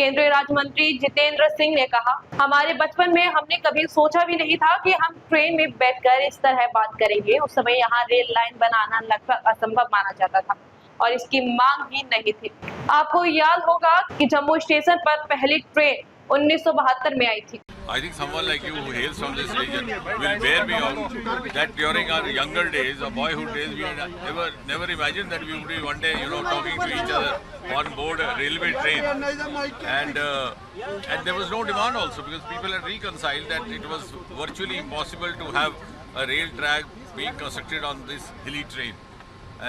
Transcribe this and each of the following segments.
केंद्रीय राज्य मंत्री जितेंद्र सिंह ने कहा, हमारे बचपन में हमने कभी सोचा भी नहीं था कि हम ट्रेन में बैठकर इस तरह बात करेंगे। उस समय यहाँ रेल लाइन बनाना लगभग असंभव माना जाता था और इसकी मांग ही नहीं थी। आपको याद होगा कि जम्मू स्टेशन पर पहली ट्रेन 1972 में आई थी। I think someone like you who hails from this region will bear me out that during our younger days, our boyhood days, we had never imagined that we would be one day, talking to each other on board a railway train. And there was no demand also, because people had reconciled that it was virtually impossible to have a rail track being constructed on this hilly train.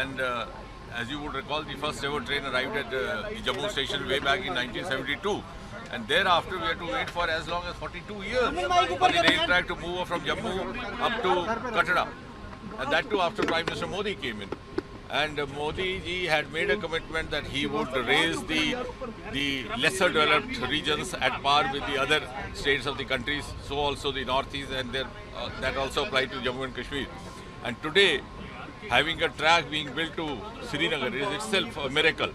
And as you would recall, the first ever train arrived at the Jammu station way back in 1972. And thereafter we had to wait for as long as 42 years for the rail track to move from Jammu up to Katara. And that too after Prime Minister Modi came in. And Modi ji had made a commitment that he would raise the lesser developed regions at par with the other states of the countries, so also the northeast, and that also applied to Jammu and Kashmir. And today, having a track being built to Srinagar is itself a miracle.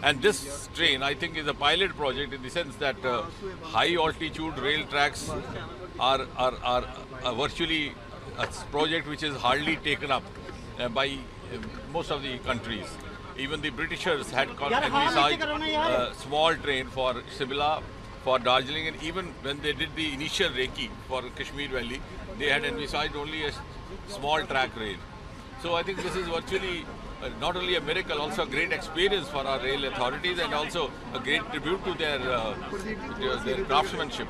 And this train, I think, is a pilot project in the sense that high altitude rail tracks are virtually a project which is hardly taken up by most of the countries. Even the Britishers had envisaged a small train for Shimla, for Darjeeling, and even when they did the initial Reiki for Kashmir Valley, they had envisaged only a small track rail. So I think this is virtually not only a miracle, also a great experience for our rail authorities, and also a great tribute to their craftsmanship.